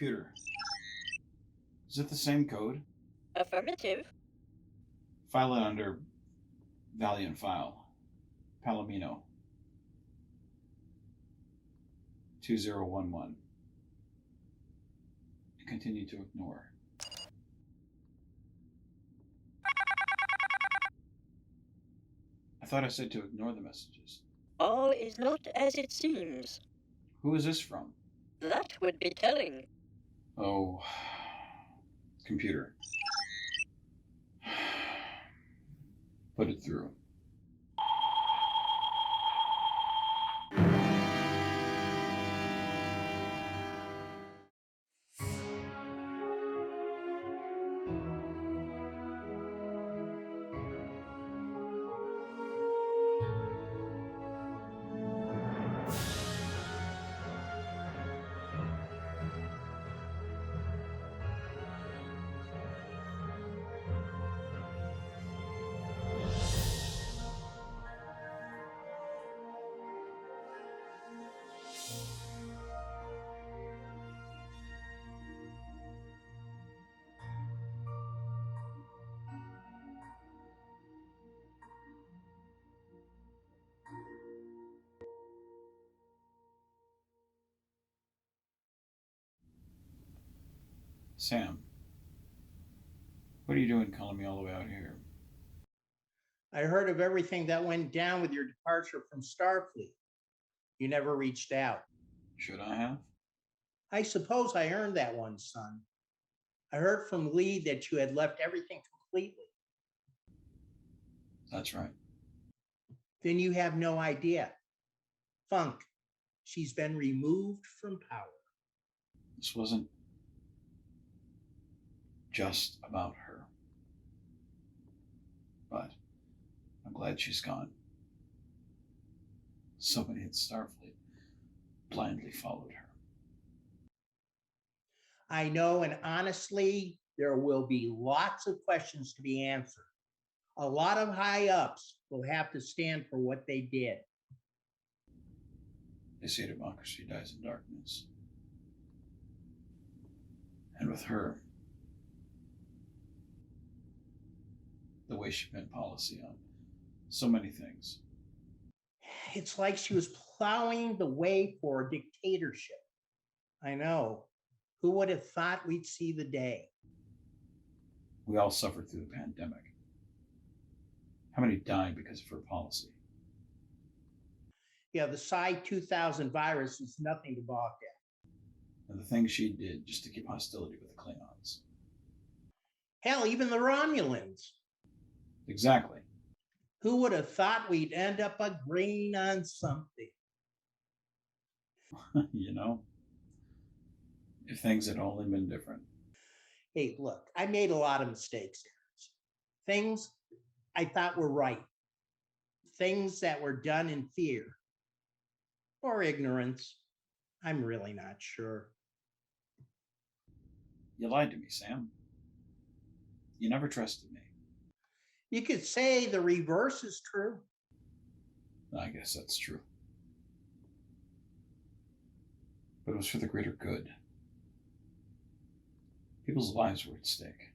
Computer, is it the same code? Affirmative. File it under Valiant File. Palomino. 2011. Continue to ignore. I thought I said to ignore the messages. All is not as it seems. Who is this from? That would be telling. Oh, computer. Put it through. Sam, what are you doing calling me all the way out here? I heard of everything that went down with your departure from Starfleet. You never reached out. Should I have? I suppose I earned that one, son. I heard from Lee that you had left everything completely. That's right. Then you have no idea. Funk, she's been removed from power. This wasn't just about her. But I'm glad she's gone. So many at Starfleet blindly followed her. I know, and honestly, there will be lots of questions to be answered. A lot of high ups will have to stand for what they did. They say democracy dies in darkness. And with her, the way she bent policy on so many things. It's like she was plowing the way for a dictatorship. I know. Who would have thought we'd see the day? We all suffered through the pandemic. How many died because of her policy? Yeah, the Psi 2000 virus is nothing to balk at. And the things she did just to keep hostility with the Klingons. Hell, even the Romulans. Exactly. Who would have thought we'd end up agreeing on something? You know, if things had only been different. Hey, look, I made a lot of mistakes. Things I thought were right. Things that were done in fear or ignorance. I'm really not sure. You lied to me, Sam. You never trusted me. You could say the reverse is true. I guess that's true. But it was for the greater good. People's lives were at stake.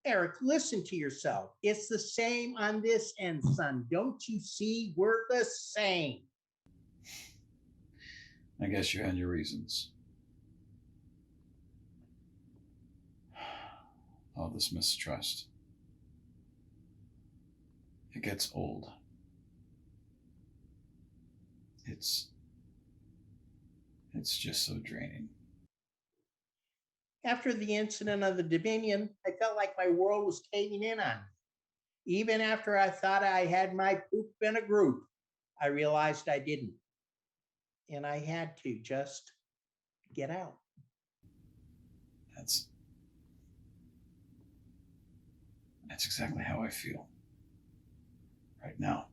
Eric, listen to yourself. It's the same on this end, son. Don't you see? We're the same. I guess you had your reasons. All this mistrust. It gets old. It's just so draining. After the incident of the Dominion, I felt like my world was caving in on me. Even after I thought I had my poop in a group, I realized I didn't. And I had to just get out. That's exactly how I feel right now.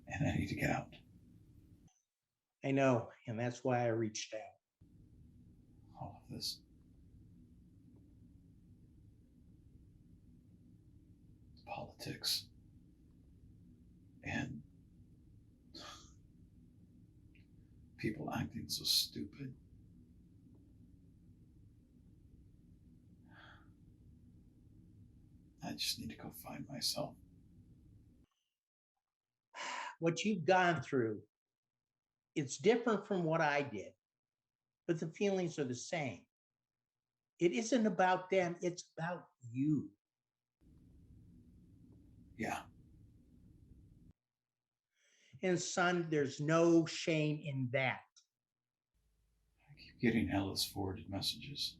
And I need to get out. I know, and that's why I reached out. All of this. Politics. People acting so stupid. I just need to go find myself. What you've gone through, it's different from what I did, but the feelings are the same. It isn't about them, it's about you. Yeah, And son, there's no shame in that. I keep getting Ella's forwarded messages.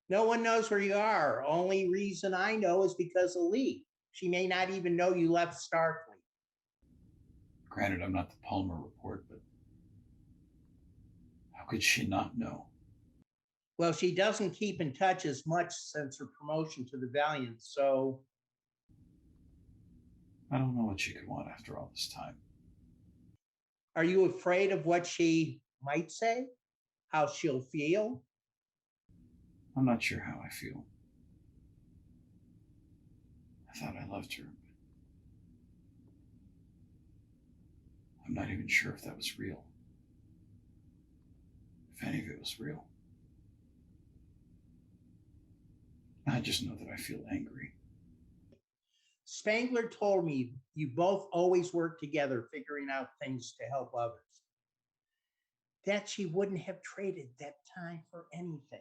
No one knows where you are. Only reason I know is because of Lee. She may not even know you left Starfleet. Granted, I'm not the Palmer report, but how could she not know? Well, she doesn't keep in touch as much since her promotion to the Valiant, so I don't know what she could want after all this time. are you afraid of what she might say? How she'll feel? I'm not sure how I feel. I thought I loved her, but I'm not even sure if that was real. If any of it was real. I just know that I feel angry. Spangler told me you both always work together figuring out things to help others. That she wouldn't have traded that time for anything.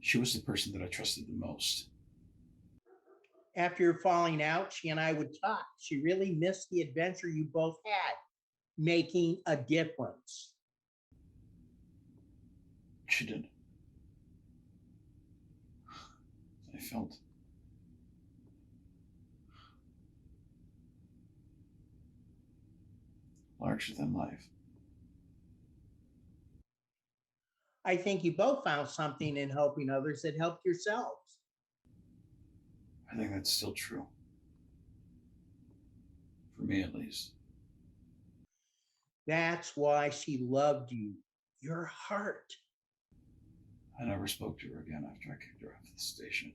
She was the person that I trusted the most. After your falling out, she and I would talk. She really missed the adventure you both had, making a difference. She did. I felt larger than life. I think you both found something in helping others that helped yourselves. I think that's still true. For me, at least. That's why she loved you, your heart. I never spoke to her again after I kicked her off the station.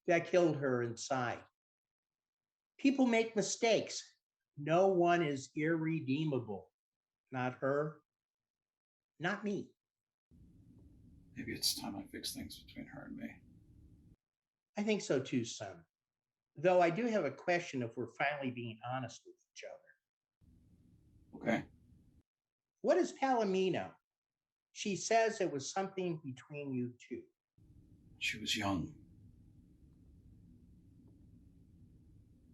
That killed her inside. People make mistakes. No one is irredeemable. Not her, not me. Maybe it's time I fix things between her and me. I think so too, son. Though I do have a question if we're finally being honest with each other. Okay? What is Palomino? She says it was something between you two. She was young.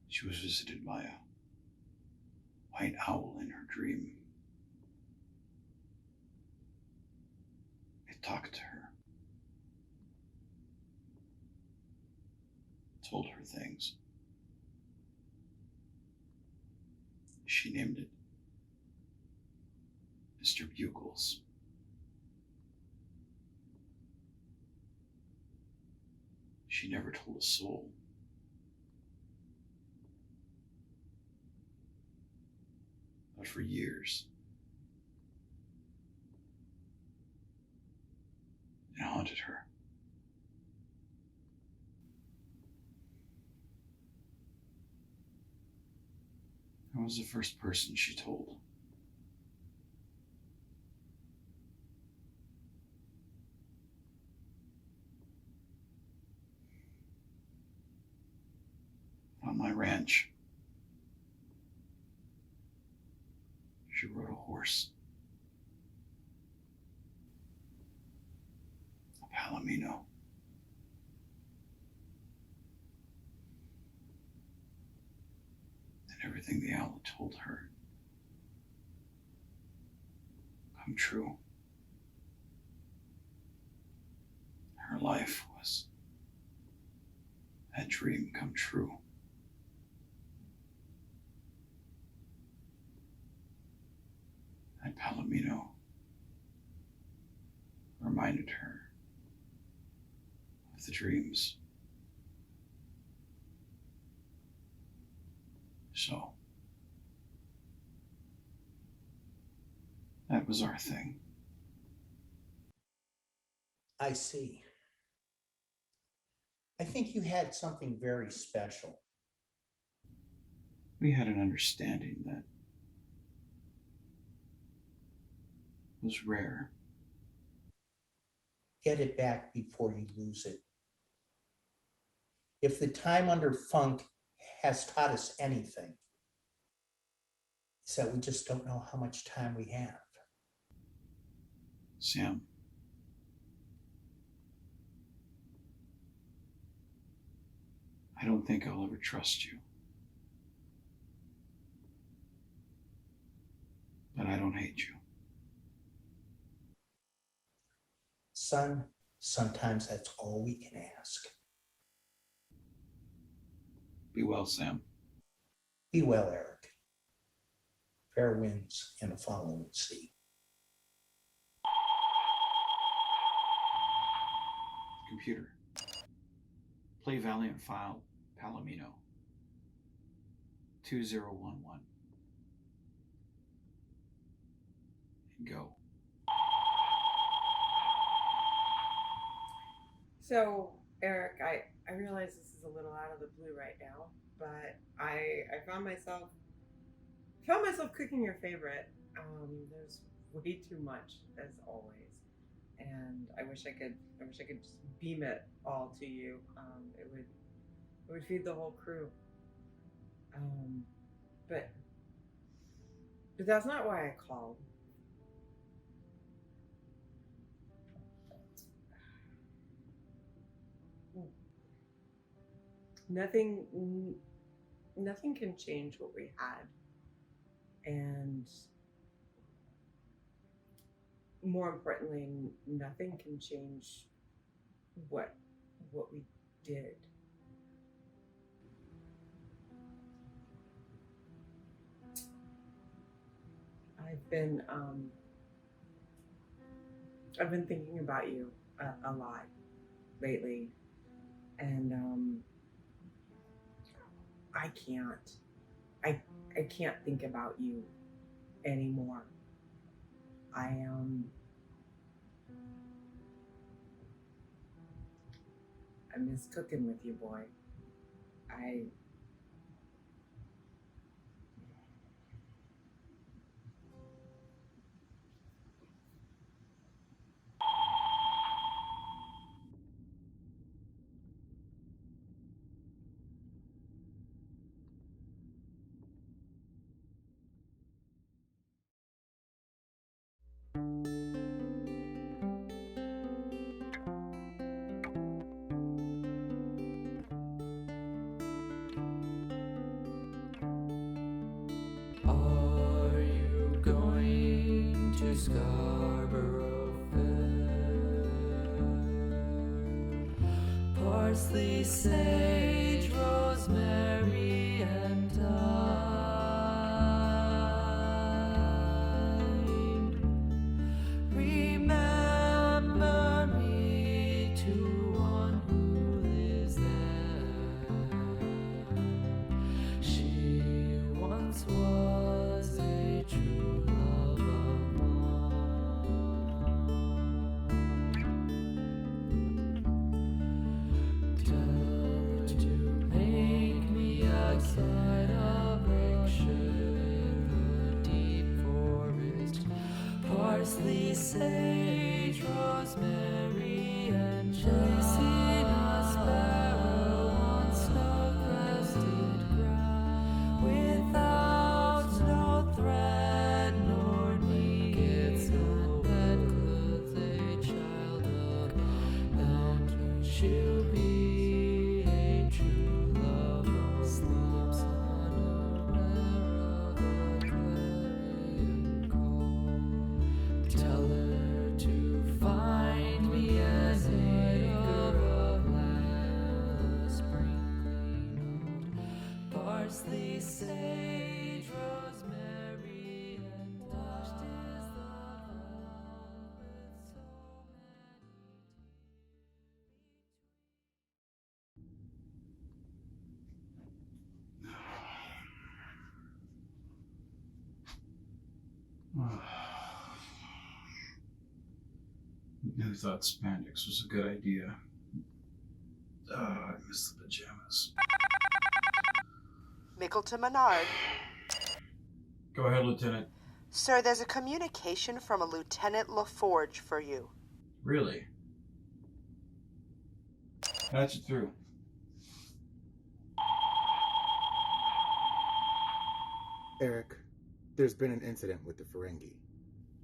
She was visited by a white owl in her dream. It talked to her. Told her things. She named it Mr. Bugles. She never told a soul. But for years, it haunted her. I was the first person she told. On my ranch, she rode a horse. A Palomino. And everything the owl told her come true. Her life was a dream come true. And Palomino reminded her of the dreams. So, that was our thing. I see. I think you had something very special. We had an understanding that was rare. Get it back before you lose it. If the time under funk has taught us anything, it's that we just don't know how much time we have. Sam, I don't think I'll ever trust you. But I don't hate you. Son, sometimes that's all we can ask. Be well, Sam. Be well, Eric. Fair winds and a following sea. Computer. Play Valiant file Palomino. 2011. And go. So, Eric, I realize this is a little out of the blue right now, but I found myself cooking your favorite. There's way too much, as always, and I wish I could just beam it all to you. It would feed the whole crew. But that's not why I called. Nothing can change what we had, and more importantly, nothing can change what we did. I've been thinking about you a lot lately, and I can't think about you anymore. I miss cooking with you, boy. Are you going to Scarborough Fair? Parsley, sage, rosemary, and thyme. Remember me to one who lives there. She once was a true love of mine. Tell her to make me a side of Berkshire in the deep forest. Parsley, sage, rosemary, and chasing a sparrow on snow-crested ground. Without no thread nor need, no bedclothes, a child of mountain, she'll be a true love of sleeps on a rare of a clarion call. Tell her to find me an acre of land, sprinkling parsley, sage, rosemary, and washed his love with so Who thought spandex was a good idea? I miss the pajamas. Mickle to Minard. Go ahead, Lieutenant. Sir, there's a communication from a Lieutenant LaForge for you. Really? Patch it through. Eric, there's been an incident with the Ferengi.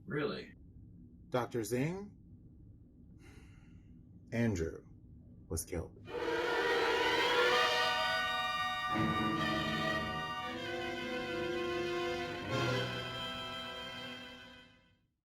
Really? Dr. Zing? Andrew was killed.